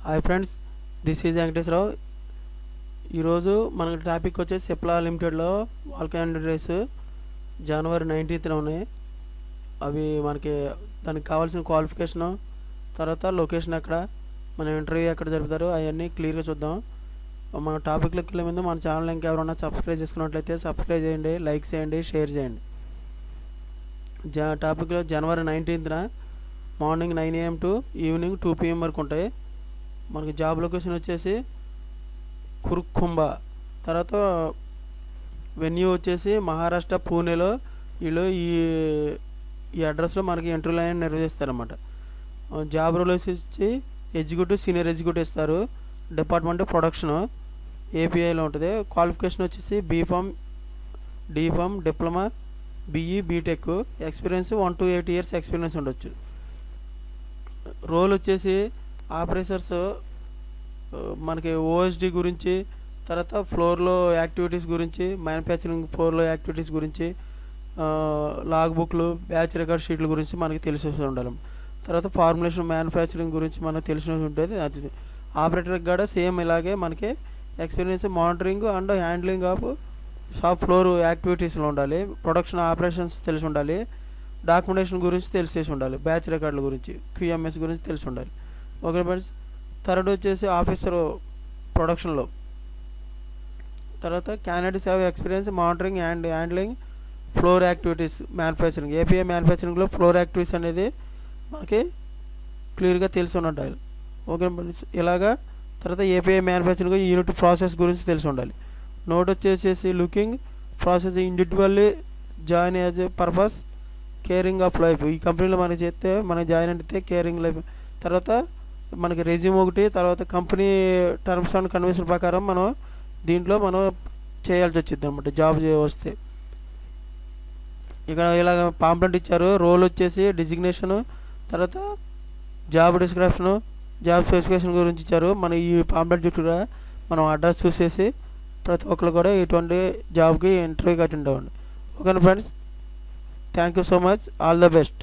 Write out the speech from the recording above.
Hi friends, this is Venkateswararao. ఈరోజు మన topic వచ్చేసి సిప్లా లిమిటెడ్లో వాల్ క్యాండిడేట్స్ జనవరి 19th ఉన్నాయి. అవి మనకి దానికి కావాల్సిన క్వాలిఫికేషను, తర్వాత లొకేషన్ ఎక్కడ, మన ఇంటర్వ్యూ ఎక్కడ జరుపుతారు, అవన్నీ క్లియర్గా చూద్దాం. మన టాపిక్లోకి వెళ్ళే ముందు మన ఛానల్ ఇంకెవరన్నా సబ్స్క్రైబ్ చేసుకున్నట్లయితే సబ్స్క్రైబ్ చేయండి, లైక్ చేయండి, షేర్ చేయండి. టాపిక్లో జనవరి 19th morning 9 AM to evening 2 PM వరకు ఉంటాయి. మనకి జాబ్ లొకేషన్ వచ్చేసి కురుకుంబా, తర్వాత వెన్యూ వచ్చేసి మహారాష్ట్ర పూణేలో. వీళ్ళు ఈ అడ్రస్లో మనకి ఇంటర్వ్యూ అయినా నిర్వహిస్తారన్నమాట. జాబ్ రోల్ వచ్చి ఎగ్జిక్యూటివ్, సీనియర్ ఎగ్జిక్యూటివ్ ఇస్తారు. డిపార్ట్మెంట్ ప్రొడక్షన్ ఏపీఐలో ఉంటుంది. క్వాలిఫికేషన్ వచ్చేసి BPharm, DPharm, diploma, BE, BTech. Experience 1 to 8 years experience ఉండొచ్చు. రోల్ వచ్చేసి ఆపరేటర్స్, మనకి ఓఎస్డి గురించి, తర్వాత ఫ్లోర్లో యాక్టివిటీస్ గురించి, మ్యానుఫ్యాక్చరింగ్ ఫ్లోర్లో యాక్టివిటీస్ గురించి, లాగ్ బుక్లు, బ్యాచ్ రికార్డ్ షీట్ల గురించి మనకి తెలిసి ఉండాలి. తర్వాత ఫార్ములేషన్, మ్యానుఫ్యాక్చరింగ్ గురించి మనకు తెలిసి ఉంటుంది. అది ఆపరేటర్కి కూడా సేమ్ ఇలాగే మనకి experience monitoring and handling of shop floor యాక్టివిటీస్లో ఉండాలి. ప్రొడక్షన్ ఆపరేషన్స్ తెలిసి ఉండాలి. డాక్యుమెంటేషన్ గురించి తెలిసేసి ఉండాలి. బ్యాచ్ రికార్డుల గురించి, క్యూఎంఎస్ గురించి తెలిసి ఉండాలి. Okay friends. థర్డ్ వచ్చేసి ఆఫీసర్ ప్రొడక్షన్లో. తర్వాత candidates have experience monitoring and handling floor activities manufacturing. API మ్యానుఫ్యాక్చరింగ్లో ఫ్లోర్ యాక్టివిటీస్ అనేది మనకి క్లియర్గా తెలిసి ఉండాలి. Okay friends. ఇలాగా తర్వాత ఏపీఐ మ్యానుఫ్యాక్చరింగ్ యూనిట్ ప్రాసెస్ గురించి తెలిసి ఉండాలి. నోట్ వచ్చేసేసి looking process individually join as a purpose caring of life. ఈ కంపెనీలో మనకి చేస్తే మనకి జాయిన్ అయితే కేరింగ్ లైఫ్. తర్వాత మనకి రెజ్యూమ్ ఒకటి, తర్వాత కంపెనీ టర్మ్స్ అండ్ కండిషన్ ప్రకారం మనం దీంట్లో చేయాల్సి వచ్చింది అనమాట జాబ్ వస్తే. ఇక్కడ ఇలాగ పాంప్లెంట్ ఇచ్చారు. రోల్ వచ్చేసి డిజిగ్నేషను, తర్వాత జాబ్ డిస్క్రిప్షను, జాబ్ స్పెసిఫికేషన్ గురించి ఇచ్చారు. మన ఈ పాంప్లెంట్ చుట్టూ మనం అడ్రస్ చూసేసి ప్రతి ఒక్కరు కూడా ఇటువంటి జాబ్కి ఇంటర్వ్యూకి అటెండ్ అవ్వండి. Okay friends, thank you so much. All the best.